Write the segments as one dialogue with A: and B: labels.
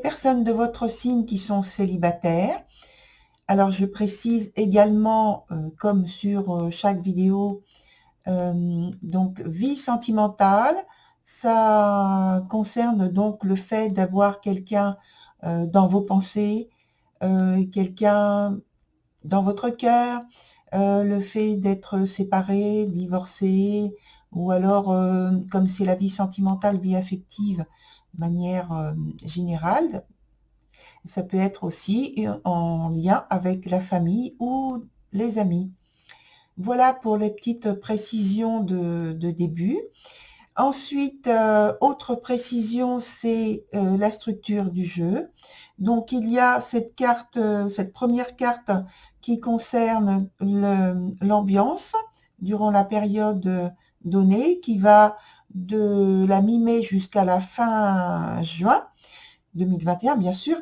A: personnes de votre signe qui sont célibataires. Alors, je précise également, comme sur chaque vidéo, donc vie sentimentale, ça concerne donc le fait d'avoir quelqu'un dans vos pensées, quelqu'un dans votre cœur, le fait d'être séparé, divorcé, ou alors, comme c'est la vie sentimentale, vie affective, de manière générale, ça peut être aussi en lien avec la famille ou les amis. Voilà pour les petites précisions de début. Ensuite, autre précision, c'est la structure du jeu. Donc, il y a cette carte, cette première carte qui concerne l'ambiance durant la période donnée, qui va de la mi-mai jusqu'à la fin juin 2021, bien sûr.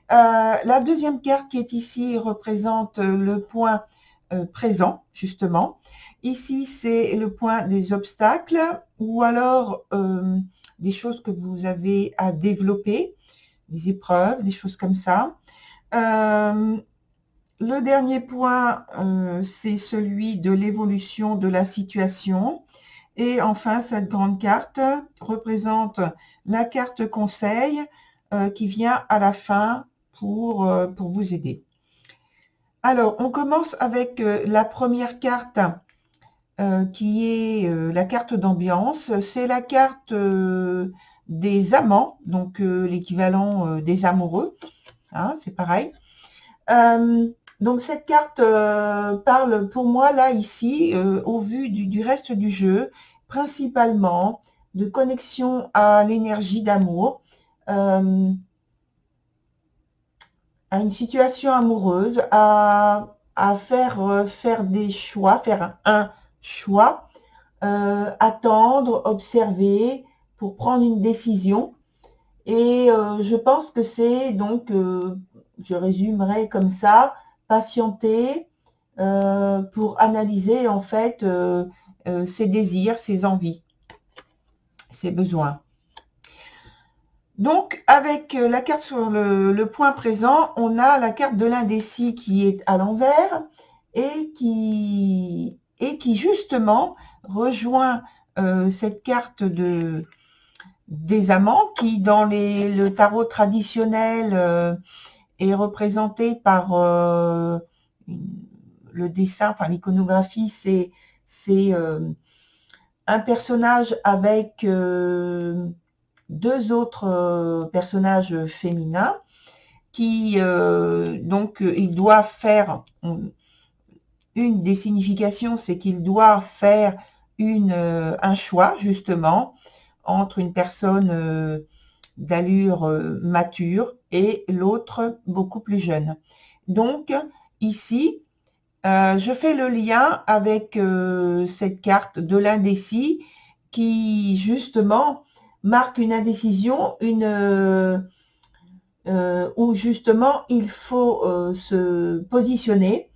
A: La deuxième carte qui est ici représente le point présent, justement. Ici, c'est le point des obstacles ou alors des choses que vous avez à développer, des épreuves, des choses comme ça. Le dernier point, c'est celui de l'évolution de la situation. Et enfin, cette grande carte représente la carte conseil qui vient à la fin pour vous aider. Alors, on commence avec la première carte qui est la carte d'ambiance. C'est la carte des amants, donc l'équivalent des amoureux, hein, c'est pareil. Donc cette carte parle pour moi là ici, au vu du reste du jeu, principalement de connexion à l'énergie d'amour, à une situation amoureuse, à faire des choix, faire un choix, attendre, observer pour prendre une décision. Et je pense que c'est donc, je résumerai comme ça, patienter pour analyser en fait ses désirs, ses envies, ses besoins. Donc, avec la carte sur le point présent, on a la carte de l'indécis qui est à l'envers et qui justement rejoint cette carte des amants qui, dans le tarot traditionnel, est représenté par le dessin, enfin l'iconographie, c'est un personnage avec deux autres personnages féminins qui, donc, ils doivent faire, une des significations, c'est qu'ils doivent faire un choix, justement, entre une personne d'allure mature et l'autre beaucoup plus jeune. Donc, ici, je fais le lien avec cette carte de l'indécis qui, justement, marque une indécision, où justement il faut se positionner.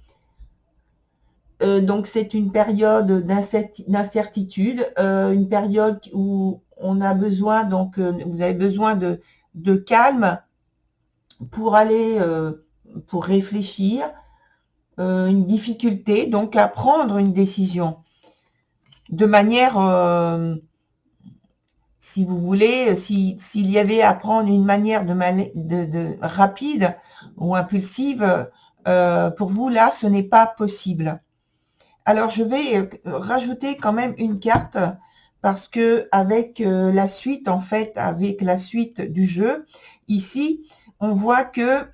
A: Donc c'est une période d'incertitude, une période où on a besoin, donc vous avez besoin de calme pour aller, pour réfléchir, une difficulté donc à prendre une décision de manière, si vous voulez, s'il y avait à prendre une manière de rapide ou impulsive, pour vous là, ce n'est pas possible. Alors, je vais rajouter quand même une carte parce que avec la suite, en fait, avec la suite du jeu, ici, on voit que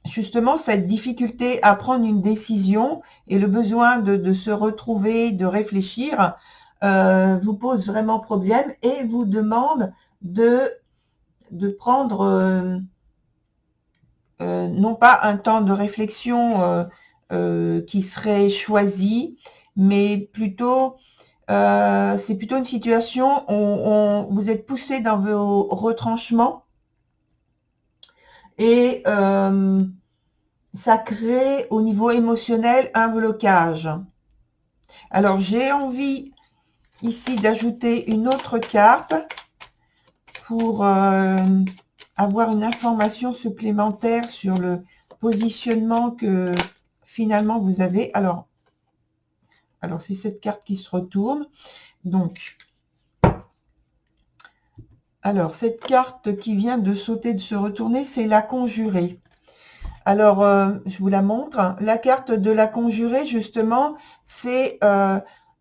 A: justement cette difficulté à prendre une décision et le besoin de se retrouver, de réfléchir, vous pose vraiment problème et vous demande de prendre non pas un temps de réflexion qui serait choisi, mais plutôt c'est plutôt une situation où vous êtes poussé dans vos retranchements et ça crée au niveau émotionnel un blocage. Alors j'ai envie ici d'ajouter une autre carte pour avoir une information supplémentaire sur le positionnement que finalement vous avez. Alors c'est cette carte qui se retourne. Donc, alors cette carte qui vient de sauter, de se retourner, c'est la conjurée. Alors, je vous la montre. La carte de la conjurée, justement, c'est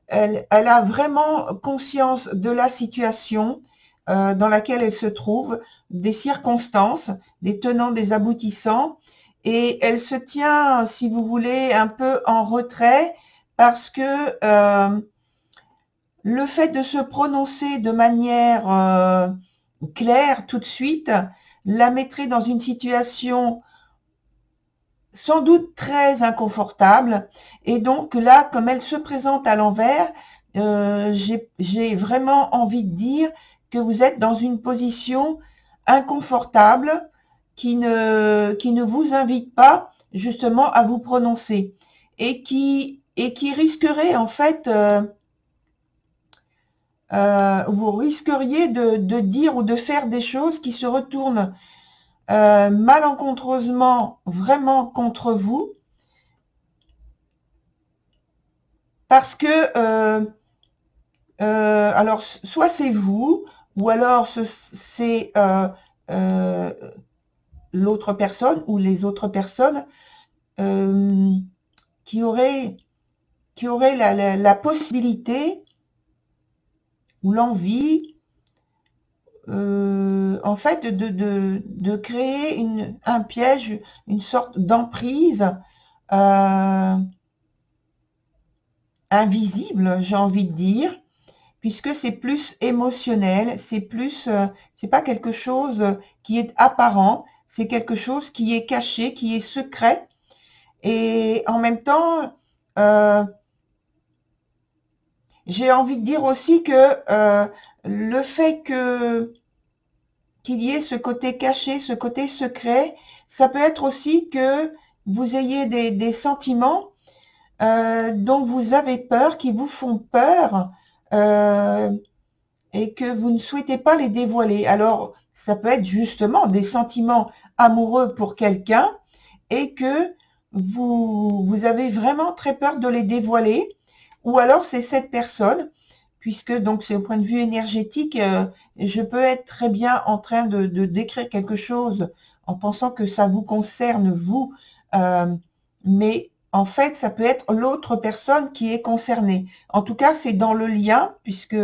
A: elle a vraiment conscience de la situation dans laquelle elle se trouve, des circonstances, des tenants, des aboutissants, et elle se tient, si vous voulez, un peu en retrait parce que le fait de se prononcer de manière claire tout de suite la mettrait dans une situation sans doute très inconfortable. Et donc là, comme elle se présente à l'envers, j'ai vraiment envie de dire que vous êtes dans une position inconfortable qui ne vous invite pas justement à vous prononcer et qui risquerait en fait, vous risqueriez de dire ou de faire des choses qui se retournent malencontreusement vraiment contre vous, parce que alors soit c'est vous, ou alors c'est l'autre personne ou les autres personnes qui auraient la possibilité ou l'envie en fait de créer un piège, une sorte d'emprise invisible, j'ai envie de dire, puisque c'est plus émotionnel, c'est plus, c'est pas quelque chose qui est apparent, c'est quelque chose qui est caché, qui est secret, et en même temps, j'ai envie de dire aussi que le fait qu'il y ait ce côté caché, ce côté secret, ça peut être aussi que vous ayez des sentiments dont vous avez peur, qui vous font peur, et que vous ne souhaitez pas les dévoiler. Alors, ça peut être justement des sentiments amoureux pour quelqu'un et que vous avez vraiment très peur de les dévoiler, ou alors c'est cette personne, puisque donc c'est au point de vue énergétique, je peux être très bien en train de décrire quelque chose en pensant que ça vous concerne vous, mais en fait ça peut être l'autre personne qui est concernée. En tout cas, c'est dans le lien, puisque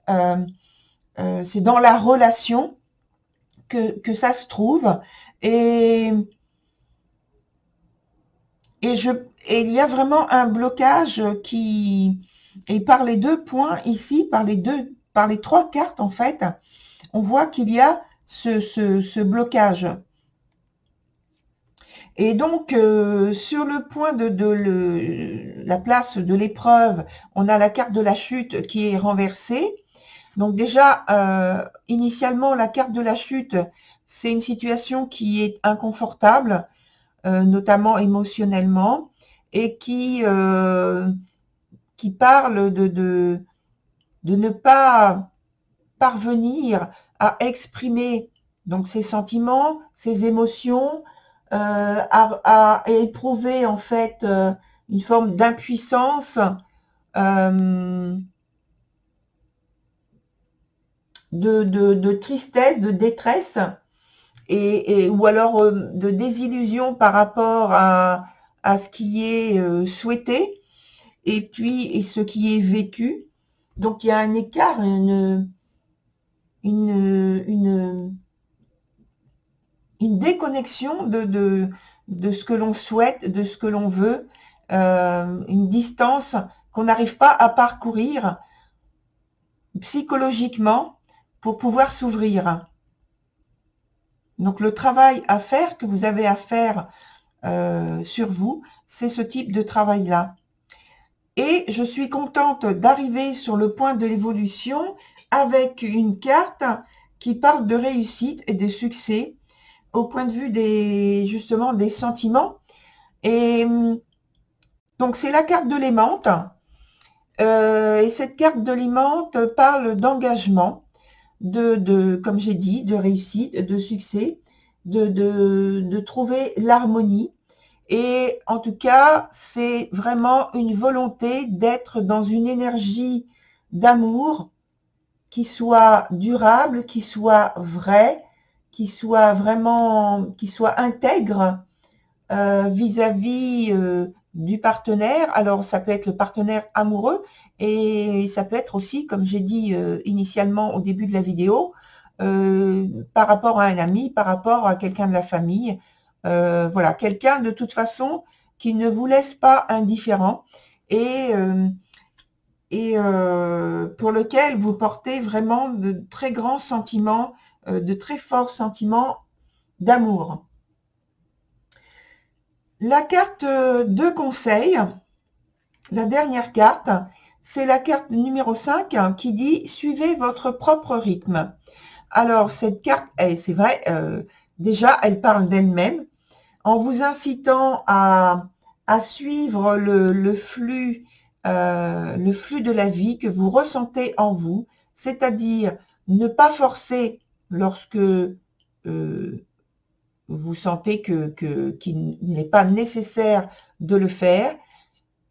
A: c'est dans la relation que ça se trouve, et et il y a vraiment un blocage et par les deux points ici, par les trois cartes en fait, on voit qu'il y a ce blocage. Et donc, sur le point de la place de l'épreuve, on a la carte de la chute qui est renversée. Donc déjà, initialement, la carte de la chute, c'est une situation qui est inconfortable, notamment émotionnellement, et qui parle de ne pas parvenir à exprimer donc ses sentiments, ses émotions, à éprouver en fait une forme d'impuissance, de tristesse, de détresse, ou alors de désillusion par rapport à ce qui est souhaité, et puis et ce qui est vécu. Donc il y a un écart, une déconnexion de ce que l'on souhaite, de ce que l'on veut, une distance qu'on n'arrive pas à parcourir psychologiquement pour pouvoir s'ouvrir. Donc le travail à faire, que vous avez à faire sur vous, c'est ce type de travail-là. Et je suis contente d'arriver sur le point de l'évolution avec une carte qui parle de réussite et de succès au point de vue justement des sentiments. Et donc c'est la carte de l'aimante. Et cette carte de l'aimante parle d'engagement. comme j'ai dit, de réussite, de succès, de trouver l'harmonie. Et en tout cas, c'est vraiment une volonté d'être dans une énergie d'amour qui soit durable, qui soit vraie, qui soit vraiment, qui soit intègre vis-à-vis du partenaire. Alors, ça peut être le partenaire amoureux et ça peut être aussi, comme j'ai dit initialement au début de la vidéo, par rapport à un ami, par rapport à quelqu'un de la famille. Voilà, quelqu'un de toute façon qui ne vous laisse pas indifférent et pour lequel vous portez vraiment de très grands sentiments, de très forts sentiments d'amour. La carte de conseil, la dernière carte, c'est la carte numéro 5 qui dit « Suivez votre propre rythme ». Alors, cette carte, c'est vrai, déjà, elle parle d'elle-même en vous incitant à suivre le flux de la vie que vous ressentez en vous, c'est-à-dire ne pas forcer lorsque vous sentez qu'il n'est pas nécessaire de le faire,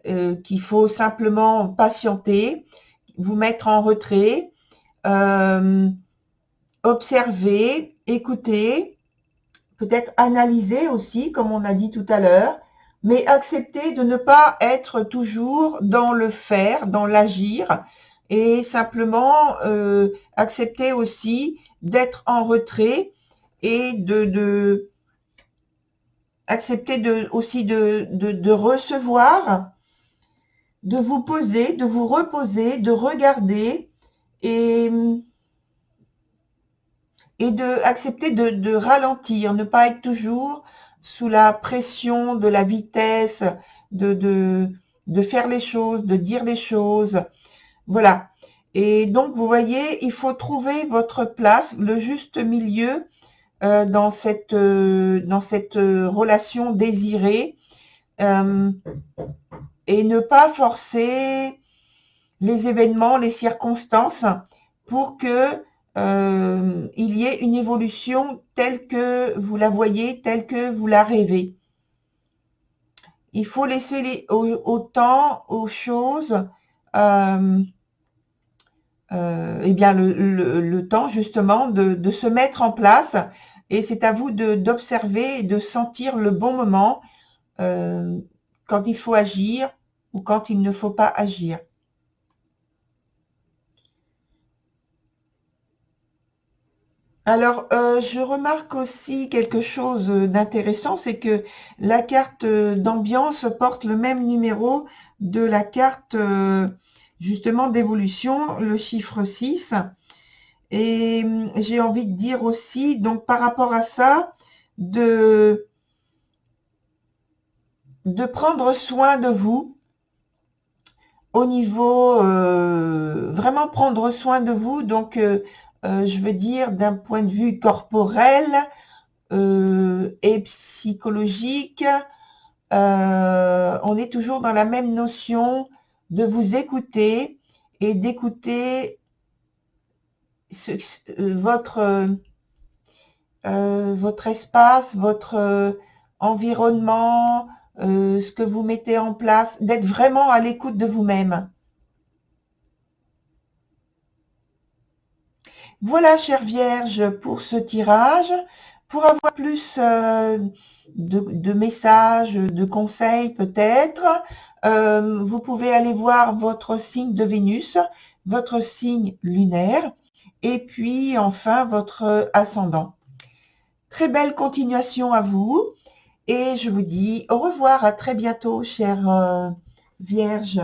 A: qu'il faut simplement patienter, vous mettre en retrait, observer, écouter, peut-être analyser aussi, comme on a dit tout à l'heure, mais accepter de ne pas être toujours dans le faire, dans l'agir, et simplement accepter aussi d'être en retrait et accepter aussi de recevoir, de vous poser, de vous reposer, de regarder et accepter de ralentir, ne pas être toujours sous la pression de la vitesse, de faire les choses, de dire les choses. Voilà. Et donc, vous voyez, il faut trouver votre place, le juste milieu dans cette relation désirée et ne pas forcer les événements, les circonstances pour que il y ait une évolution telle que vous la voyez, telle que vous la rêvez. Il faut laisser au temps, aux choses, eh bien le temps justement de se mettre en place, et c'est à vous d'observer et de sentir le bon moment quand il faut agir ou quand il ne faut pas agir. Alors, je remarque aussi quelque chose d'intéressant, c'est que la carte d'ambiance porte le même numéro de la carte justement d'évolution, le chiffre 6. Et j'ai envie de dire aussi, donc par rapport à ça, de prendre soin de vous au niveau, vraiment prendre soin de vous, donc je veux dire d'un point de vue corporel et psychologique, on est toujours dans la même notion de vous écouter et d'écouter votre espace, votre environnement, ce que vous mettez en place, d'être vraiment à l'écoute de vous-même. Voilà, chère Vierge, pour ce tirage. Pour avoir plus de messages, de conseils peut-être, vous pouvez aller voir votre signe de Vénus, votre signe lunaire, et puis enfin votre ascendant. Très belle continuation à vous, et je vous dis au revoir, à très bientôt, chère Vierge.